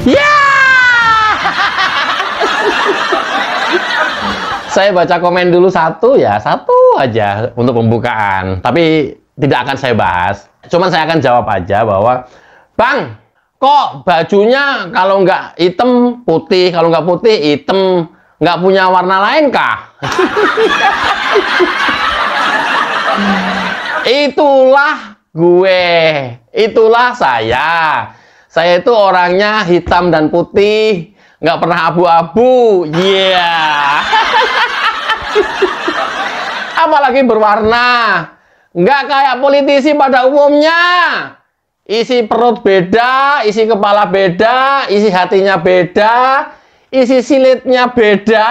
Ya. Saya baca komen dulu satu aja untuk pembukaan. Tapi tidak akan saya bahas. Cuman saya akan jawab aja bahwa, Bang, kok bajunya kalau nggak hitam putih, kalau nggak putih hitam, nggak punya warna lain kah? Itulah gue, itulah saya. Saya itu orangnya hitam dan putih, nggak pernah abu-abu. Iya. Apalagi berwarna. Nggak kayak politisi pada umumnya. Isi perut beda, isi kepala beda, isi hatinya beda, isi silitnya beda.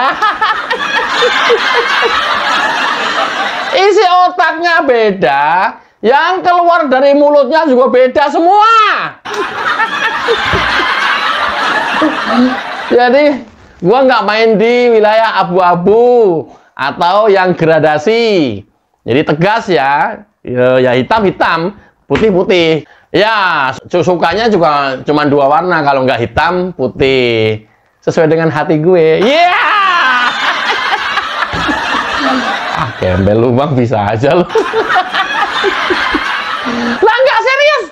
Isi otaknya beda, yang keluar dari mulutnya juga beda semua. Jadi, gua nggak main di wilayah abu-abu atau yang gradasi. Jadi tegas ya, ya hitam-hitam, putih-putih. Ya, sukanya juga cuma 2 warna, kalau nggak hitam, putih. Sesuai dengan hati gue. Yeah! Gembel lu Bang, bisa aja lu. Lah nggak serius.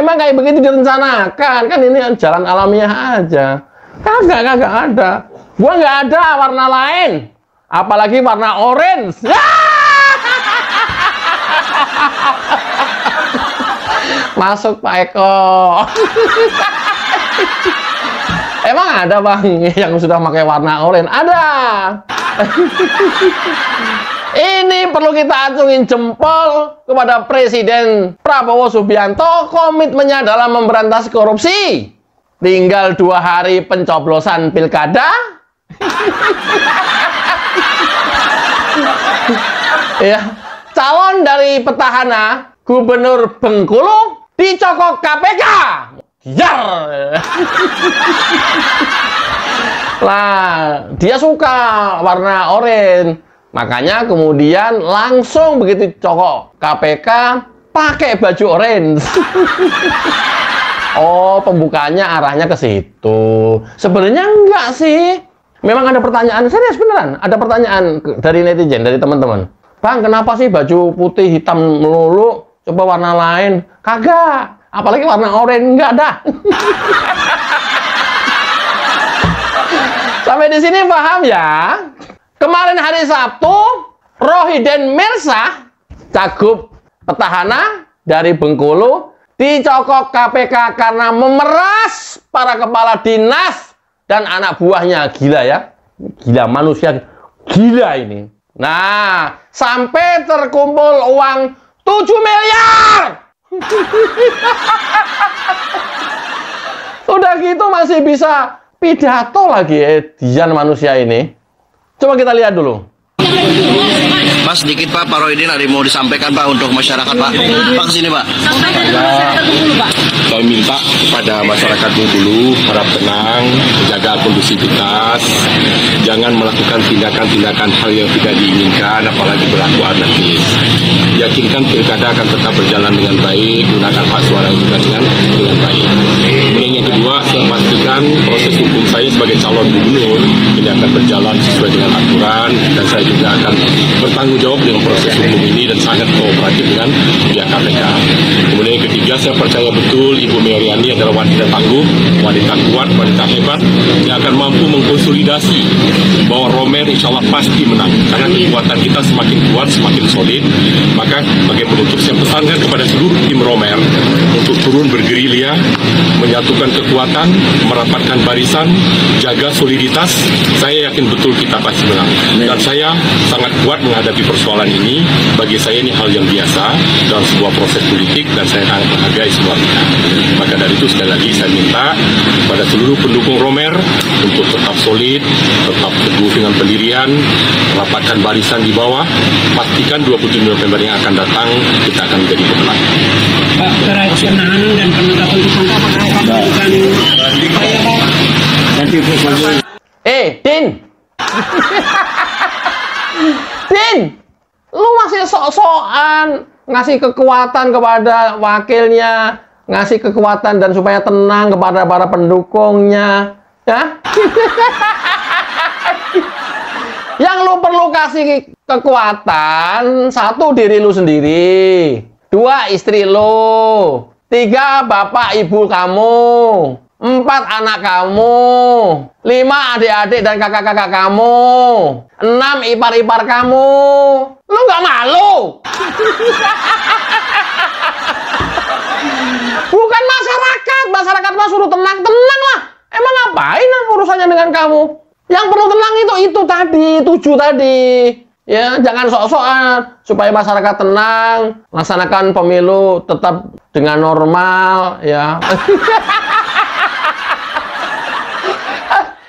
Emang kayak begitu direncanakan. Kan ini jalan alamiah aja. Kagak ada. Gua nggak ada warna lain. Apalagi warna orange. Masuk Pak Eko. Emang ada Bang yang sudah pakai warna oranye? Ada. Ini perlu kita acungin jempol kepada Presiden Prabowo Subianto, komitmennya dalam memberantas korupsi. Tinggal 2 hari pencoblosan pilkada. Ya, calon dari petahana Gubernur Bengkulu dicokok KPK. Jar. Lah, dia suka warna oranye. Makanya kemudian langsung begitu cokok KPK pakai baju orange. Oh, pembukanya arahnya ke situ. Sebenarnya enggak sih. Memang ada pertanyaan, serius beneran. Ada pertanyaan dari netizen, dari teman-teman. Bang, kenapa sih baju putih hitam melulu? Coba warna lain. Kagak. Apalagi warna oranye enggak dah. Sampai di sini paham ya? Kemarin hari Sabtu, Rohiden Mirsa, cagup petahana dari Bengkulu, dicokok KPK karena memeras para kepala dinas dan anak buahnya. Gila ya, gila manusia, gila ini. Nah, sampai terkumpul uang 7 miliar. Udah gitu masih bisa pidato lagi, Dian manusia ini. Coba kita lihat dulu. Mas, sedikit Pak, Pak Rohidin ada mau disampaikan Pak untuk masyarakat Pak. Pak kesini Pak. Saya minta kepada masyarakat Bengkulu harap tenang, jaga kondusivitas, jangan melakukan tindakan-tindakan hal yang tidak diinginkan, apalagi berlaku anarkis. Yakinkan pilkada akan tetap berjalan dengan baik, gunakan hak suara juga dengan baik. Kemudian yang kedua, saya pastikan proses hukum saya sebagai calon gubernur ini akan berjalan sesuai dengan aturan, dan saya juga akan bertanggung jawab dengan proses hukum ini dan sangat kooperatif dengan pihak KPK. Kemudian yang ketiga, saya percaya betul Ibu Meriani adalah wanita tangguh, wanita kuat, wanita hebat yang akan mampu mengkonsolidasi bahwa Romer insya Allah pasti menang, karena kekuatan kita semakin kuat, semakin solid. Maka sebagai penutup saya pesankan kepada seluruh tim Romer untuk turun bergerilya, menyatukan kekuatan, merapatkan barisan, jaga soliditas. Saya yakin betul kita pasti menang, dan saya sangat kuat menghadapi persoalan ini. Bagi saya ini hal yang biasa dalam sebuah proses politik, dan saya sangat menghargai semua pihak. Maka dari itu sekali lagi saya minta pada seluruh pendukung Romer untuk tetap solid, tetap teguh dengan pendirian, rapatkan barisan di bawah, pastikan 27 November yang akan datang kita akan menjadi pemenang. Pak, terkait penahanan dan penetapan tersangka apakah akan melakukan upaya Pak? Din! Din! Lu masih sok-sokan ngasih kekuatan kepada wakilnya, ngasih kekuatan dan supaya tenang kepada para pendukungnya, ya. Yang lu perlu kasih kekuatan, 1 diri lu sendiri, 2 istri lu, 3 bapak ibu kamu, 4 anak kamu, 5 adik-adik dan kakak-kakak kamu, 6 ipar-ipar kamu. Lu nggak malu? Bukan masyarakat mah suruh tenang lah. Emang ngapain urusannya dengan kamu? Yang perlu tenang itu tadi, 7 tadi. Ya, jangan sok-sokan supaya masyarakat tenang, laksanakan pemilu tetap dengan normal, ya.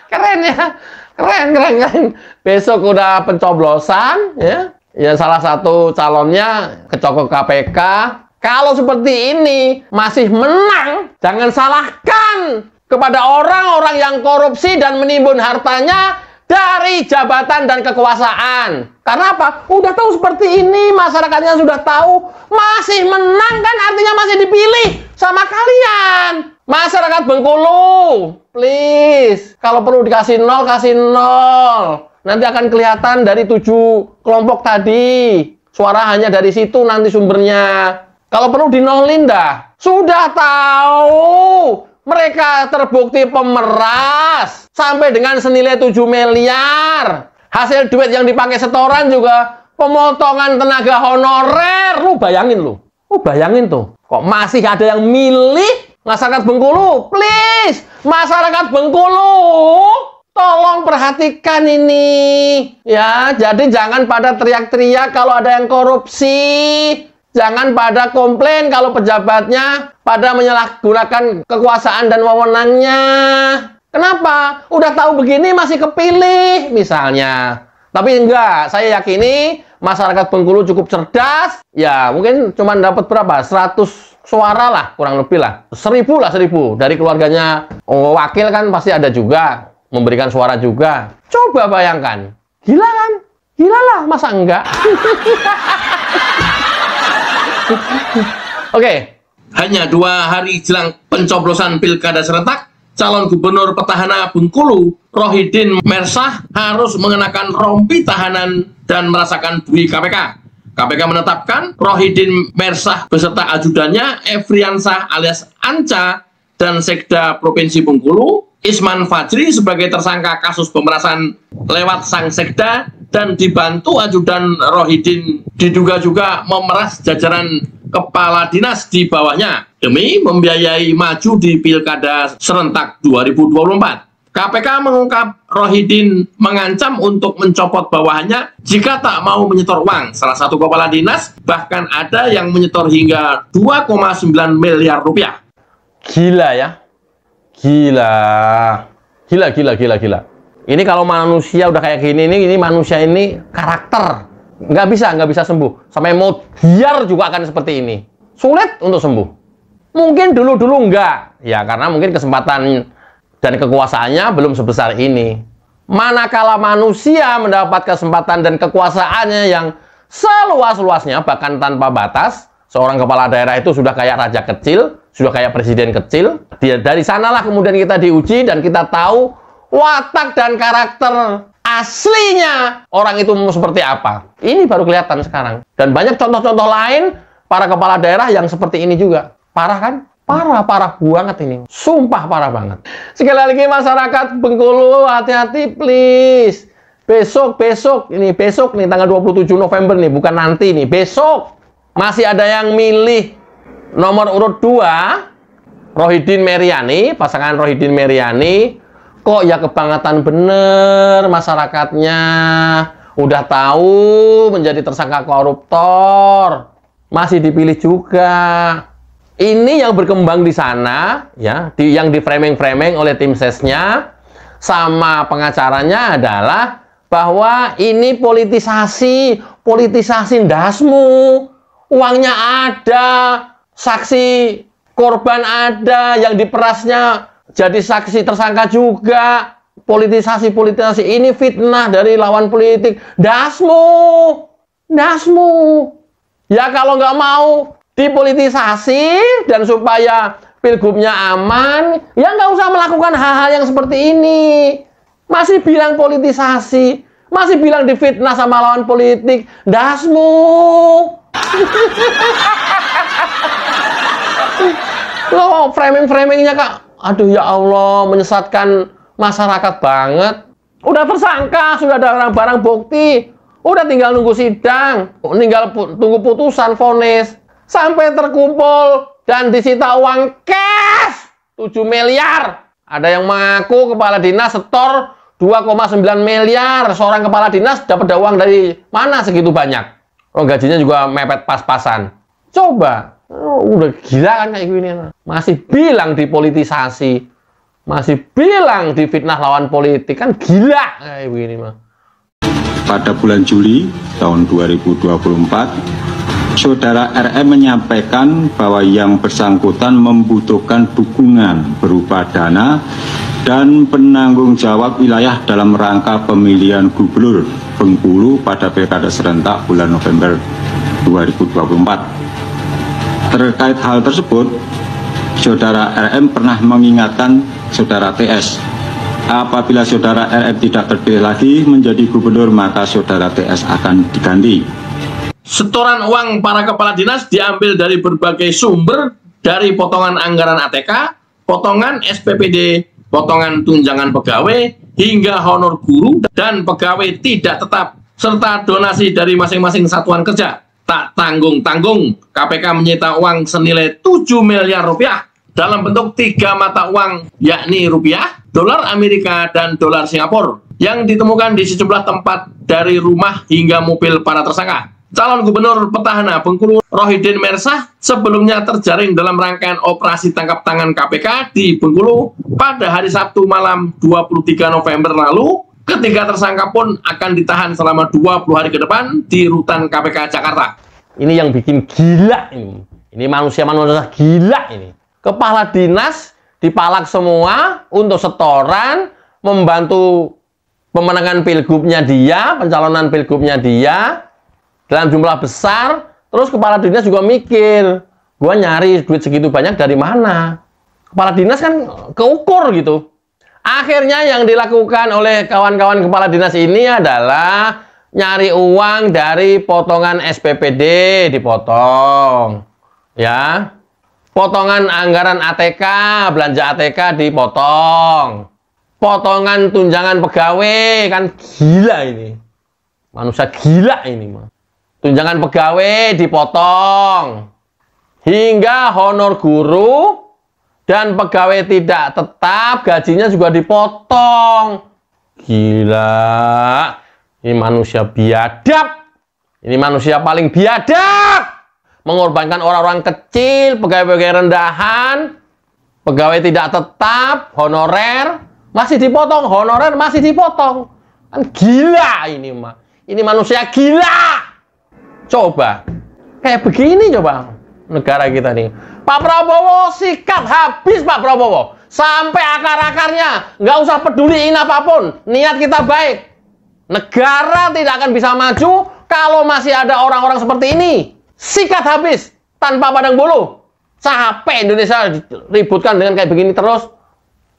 Keren ya, keren. Besok udah pencoblosan, ya. Ya, salah satu calonnya kecokok KPK. Kalau seperti ini masih menang, jangan salahkan kepada orang-orang yang korupsi dan menimbun hartanya dari jabatan dan kekuasaan. Karena apa? Udah tahu seperti ini, masyarakatnya sudah tahu, masih menang kan artinya masih dipilih sama kalian. Masyarakat Bengkulu, please, kalau perlu dikasih 0, kasih 0. Nanti akan kelihatan dari 7 kelompok tadi. Suara hanya dari situ nanti sumbernya. Kalau perlu dinolin dah. Sudah tahu mereka terbukti pemeras sampai dengan senilai 7 miliar. Hasil duit yang dipakai setoran juga pemotongan tenaga honorer. Lu bayangin tuh. Kok masih ada yang milih masyarakat Bengkulu? Please, masyarakat Bengkulu, tolong perhatikan ini. Ya, jadi jangan pada teriak-teriak kalau ada yang korupsi. Jangan pada komplain kalau pejabatnya pada menyalahgunakan kekuasaan dan wewenangnya. Kenapa? Udah tahu begini masih kepilih misalnya. Tapi enggak, saya yakini masyarakat Bengkulu cukup cerdas. Ya, mungkin cuma dapat berapa? 100 suara lah, kurang lebih lah. 1000 lah, 1000. Dari keluarganya wakil kan pasti ada juga. Memberikan suara juga. Coba bayangkan. Gila kan? Gila lah, masa enggak? Oke. Hanya 2 hari jelang pencoblosan pilkada serentak, calon gubernur petahana Bengkulu, Rohidin Mersah, harus mengenakan rompi tahanan dan merasakan bui KPK. KPK menetapkan Rohidin Mersah beserta ajudannya Efriansah alias Anca dan Sekda Provinsi Bengkulu, Isman Fajri sebagai tersangka kasus pemerasan lewat sang Sekda dan dibantu ajudan Rohidin diduga juga memeras jajaran kepala dinas di bawahnya demi membiayai maju di pilkada serentak 2024. KPK mengungkap Rohidin mengancam untuk mencopot bawahannya jika tak mau menyetor uang. Salah satu kepala dinas bahkan ada yang menyetor hingga 2,9 miliar rupiah. Gila ya. Gila. Ini kalau manusia udah kayak gini, ini manusia ini karakter. Nggak bisa sembuh. Sampai mau biar juga akan seperti ini. Sulit untuk sembuh. Mungkin dulu enggak. Ya, karena mungkin kesempatan dan kekuasaannya belum sebesar ini. Manakala manusia mendapat kesempatan dan kekuasaannya yang seluas-luasnya, bahkan tanpa batas, seorang kepala daerah itu sudah kayak raja kecil, sudah kayak presiden kecil. Dari sanalah kemudian kita diuji dan kita tahu watak dan karakter aslinya orang itu seperti apa. Ini baru kelihatan sekarang. Dan banyak contoh-contoh lain para kepala daerah yang seperti ini juga. Parah kan? Parah banget ini. Sumpah parah banget. Sekali lagi masyarakat Bengkulu, hati-hati please. Besok nih tanggal 27 November nih, bukan nanti nih, besok. Masih ada yang milih nomor urut 2 Rohidin Meriani, pasangan Rohidin Meriani. Kok ya kebangetan bener masyarakatnya. Udah tahu menjadi tersangka koruptor, masih dipilih juga. Ini yang berkembang di sana, ya, yang di framing oleh tim sesnya sama pengacaranya adalah bahwa ini politisasi dasmu. Uangnya ada, saksi korban ada, yang diperasnya jadi saksi tersangka juga. Politisasi ini fitnah dari lawan politik. Dasmu. Ya kalau nggak mau dipolitisasi dan supaya pilgubnya aman, ya nggak usah melakukan hal-hal yang seperti ini. Masih bilang politisasi, masih bilang difitnah sama lawan politik, dasmu. Loh, framing-framingnya Kak, aduh ya Allah, menyesatkan masyarakat banget. Udah tersangka, sudah ada barang bukti, udah tinggal nunggu sidang, tinggal tunggu putusan vonis, sampai terkumpul dan disita uang cash 7 miliar. Ada yang mengaku kepala dinas setor 2,9 miliar. Seorang kepala dinas dapat uang dari mana segitu banyak? Oh, gajinya juga mepet pas-pasan. Coba, udah gila kan kayak gini. Masih bilang dipolitisasi, masih bilang difitnah lawan politik, kan gila kayak begini mah. Pada bulan Juli tahun 2024, Saudara RM menyampaikan bahwa yang bersangkutan membutuhkan dukungan berupa dana dan penanggung jawab wilayah dalam rangka pemilihan gubernur Bengkulu pada Pilkada serentak bulan November 2024. Terkait hal tersebut, Saudara RM pernah mengingatkan Saudara TS, apabila Saudara RM tidak terpilih lagi menjadi gubernur, maka Saudara TS akan diganti. Setoran uang para kepala dinas diambil dari berbagai sumber, dari potongan anggaran ATK, potongan SPPD, potongan tunjangan pegawai, hingga honor guru dan pegawai tidak tetap, serta donasi dari masing-masing satuan kerja. Tak tanggung-tanggung, KPK menyita uang senilai 7 miliar rupiah dalam bentuk 3 mata uang, yakni rupiah, dolar Amerika, dan dolar Singapura, yang ditemukan di sejumlah tempat dari rumah hingga mobil para tersangka. Calon gubernur petahana Bengkulu Rohidin Mersah sebelumnya terjaring dalam rangkaian operasi tangkap tangan KPK di Bengkulu pada hari Sabtu malam 23 November lalu. Ketiga tersangka pun akan ditahan selama 20 hari ke depan di rutan KPK Jakarta. Ini yang bikin gila ini. Ini manusia-manusia gila ini. Kepala dinas dipalak semua untuk setoran, membantu pemenangan pilgubnya dia, pencalonan pilgubnya dia dalam jumlah besar. Terus kepala dinas juga mikir, gua nyari duit segitu banyak dari mana? Kepala dinas kan keukur gitu. Akhirnya yang dilakukan oleh kawan-kawan kepala dinas ini adalah nyari uang dari potongan SPPD, dipotong, ya. Potongan anggaran ATK, belanja ATK dipotong. Potongan tunjangan pegawai, kan gila ini. Manusia gila ini mah. Tunjangan pegawai dipotong. Hingga honor guru dan pegawai tidak tetap gajinya juga dipotong. Gila. Ini manusia biadab. Ini manusia paling biadab. Mengorbankan orang-orang kecil, pegawai-pegawai rendahan, pegawai tidak tetap, honorer, masih dipotong, honorer masih dipotong. Kan gila ini mah. Ini manusia gila. Coba, kayak begini coba negara kita nih. Pak Prabowo sikat habis Pak Prabowo. Sampai akar-akarnya. Nggak usah peduliin apapun. Niat kita baik. Negara tidak akan bisa maju kalau masih ada orang-orang seperti ini. Sikat habis tanpa pandang bulu. Capek Indonesia ributkan dengan kayak begini terus.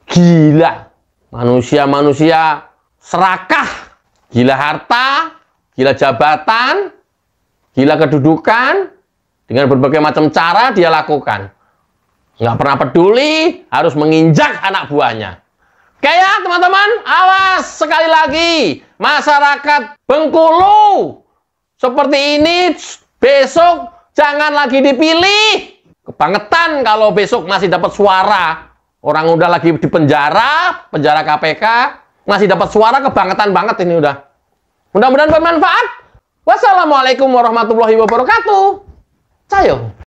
Gila. Manusia-manusia serakah. Gila harta, gila jabatan, gila kedudukan. Dengan berbagai macam cara dia lakukan. Nggak pernah peduli, harus menginjak anak buahnya. Kayak teman-teman, awas sekali lagi. Masyarakat Bengkulu seperti ini, besok jangan lagi dipilih. Kebangetan kalau besok masih dapat suara. Orang udah lagi di penjara, penjara KPK, masih dapat suara, kebangetan banget ini udah. Mudah-mudahan bermanfaat. Wassalamualaikum warahmatullahi wabarakatuh. Cayo.